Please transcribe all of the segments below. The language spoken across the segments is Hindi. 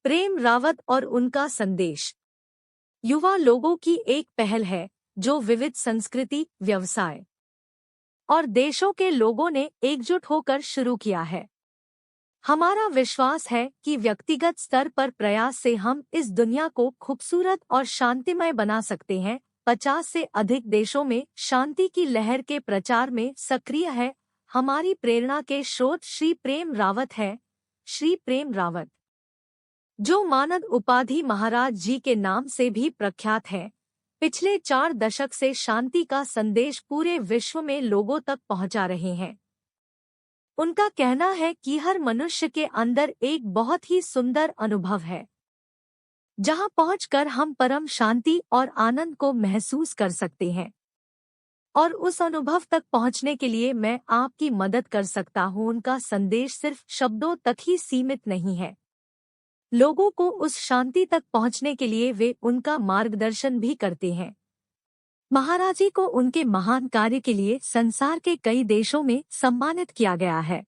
प्रेम रावत और उनका संदेश युवा लोगों की एक पहल है जो विविध संस्कृति, व्यवसाय और देशों के लोगों ने एकजुट होकर शुरू किया है। हमारा विश्वास है कि व्यक्तिगत स्तर पर प्रयास से हम इस दुनिया को खूबसूरत और शांतिमय बना सकते हैं। 50 से अधिक देशों में शांति की लहर के प्रचार में सक्रिय है। हमारी प्रेरणा के स्रोत श्री प्रेम रावत है। श्री प्रेम रावत, जो मानद उपाधि महाराज जी के नाम से भी प्रख्यात है, पिछले 4 दशक से शांति का संदेश पूरे विश्व में लोगों तक पहुंचा रहे हैं। उनका कहना है कि हर मनुष्य के अंदर एक बहुत ही सुंदर अनुभव है, जहां पहुंचकर हम परम शांति और आनंद को महसूस कर सकते हैं। और उस अनुभव तक पहुंचने के लिए मैं आपकी मदद कर सकता हूं। उनका संदेश सिर्फ शब्दों तक ही सीमित नहीं है। लोगों को उस शांति तक पहुंचने के लिए वे उनका मार्गदर्शन भी करते हैं। महाराज जी को उनके महान कार्य के लिए संसार के कई देशों में सम्मानित किया गया है।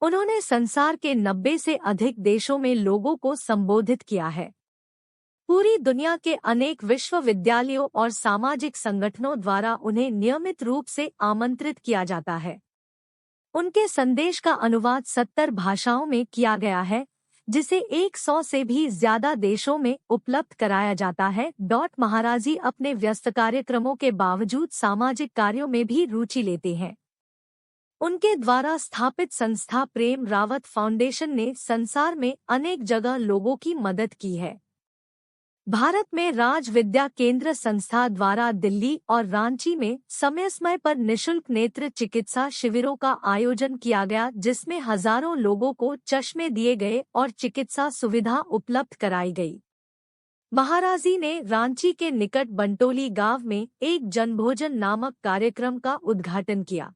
उन्होंने संसार के 90 से अधिक देशों में लोगों को संबोधित किया है। पूरी दुनिया के अनेक विश्वविद्यालयों और सामाजिक संगठनों द्वारा उन्हें नियमित रूप से आमंत्रित किया जाता है। उनके संदेश का अनुवाद 70 भाषाओं में किया गया है, जिसे 100 से भी ज्यादा देशों में उपलब्ध कराया जाता है। महाराज जी अपने व्यस्त कार्यक्रमों के बावजूद सामाजिक कार्यों में भी रुचि लेते हैं। उनके द्वारा स्थापित संस्था प्रेम रावत फाउंडेशन ने संसार में अनेक जगह लोगों की मदद की है। भारत में राज विद्या केंद्र संस्था द्वारा दिल्ली और रांची में समय समय पर निशुल्क नेत्र चिकित्सा शिविरों का आयोजन किया गया, जिसमें हजारों लोगों को चश्मे दिए गए और चिकित्सा सुविधा उपलब्ध कराई गई। महाराज जी ने रांची के निकट बंटोली गांव में एक जनभोजन नामक कार्यक्रम का उद्घाटन किया।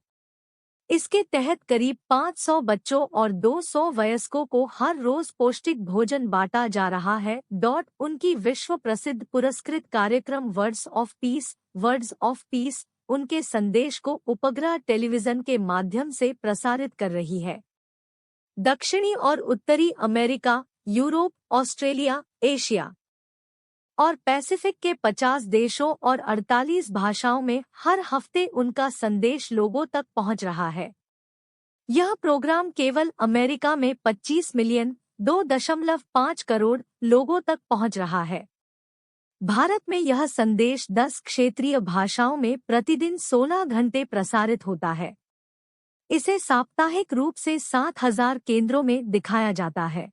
इसके तहत करीब 500 बच्चों और 200 वयस्कों को हर रोज पौष्टिक भोजन बांटा जा रहा है। उनकी विश्व प्रसिद्ध पुरस्कृत कार्यक्रम वर्ड्स ऑफ पीस उनके संदेश को उपग्रह टेलीविजन के माध्यम से प्रसारित कर रही है। दक्षिणी और उत्तरी अमेरिका, यूरोप, ऑस्ट्रेलिया, एशिया और पैसिफिक के 50 देशों और 48 भाषाओं में हर हफ्ते उनका संदेश लोगों तक पहुंच रहा है। यह प्रोग्राम केवल अमेरिका में 25 मिलियन 2.5 करोड़ लोगों तक पहुंच रहा है। भारत में यह संदेश 10 क्षेत्रीय भाषाओं में प्रतिदिन 16 घंटे प्रसारित होता है। इसे साप्ताहिक रूप से 7,000 केंद्रों में दिखाया जाता है।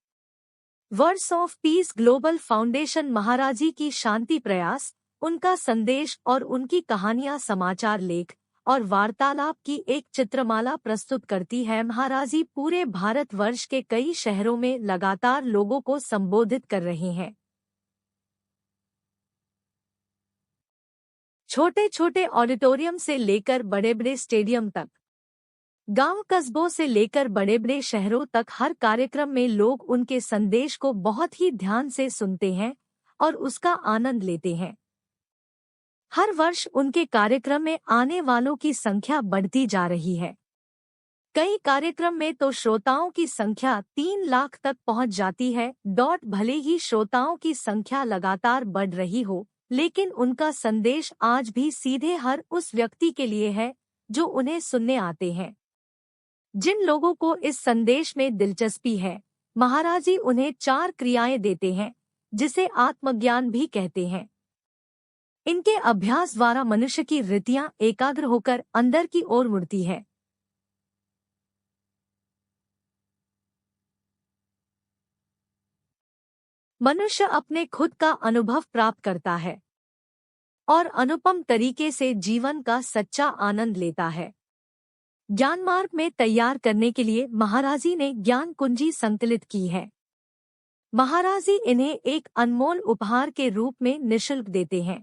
Words of peace global foundation Maharaj ji की शांति प्रयास, उनका संदेश और उनकी कहानियां समाचार लेख और वार्तालाप की एक चित्रमाला प्रस्तुत करती है। महाराज जी पूरे भारतवर्ष के कई शहरों में लगातार लोगों को संबोधित कर रहे हैं। छोटे छोटे ऑडिटोरियम से लेकर बड़े बड़े स्टेडियम तक, गांव कस्बों से लेकर बड़े बड़े शहरों तक, हर कार्यक्रम में लोग उनके संदेश को बहुत ही ध्यान से सुनते हैं और उसका आनंद लेते हैं। हर वर्ष उनके कार्यक्रम में आने वालों की संख्या बढ़ती जा रही है। कई कार्यक्रम में तो श्रोताओं की संख्या 3 लाख तक पहुंच जाती है। भले ही श्रोताओं की संख्या लगातार बढ़ रही हो, लेकिन उनका संदेश आज भी सीधे हर उस व्यक्ति के लिए है जो उन्हें सुनने आते हैं। जिन लोगों को इस संदेश में दिलचस्पी है, महाराज जी उन्हें 4 क्रियाएं देते हैं, जिसे आत्मज्ञान भी कहते हैं। इनके अभ्यास द्वारा मनुष्य की वृत्तियां एकाग्र होकर अंदर की ओर मुड़ती है। मनुष्य अपने खुद का अनुभव प्राप्त करता है और अनुपम तरीके से जीवन का सच्चा आनंद लेता है। ज्ञान मार्ग में तैयार करने के लिए महाराज जी ने ज्ञान कुंजी संकलित की है। महाराज जी इन्हें एक अनमोल उपहार के रूप में निःशुल्क देते हैं।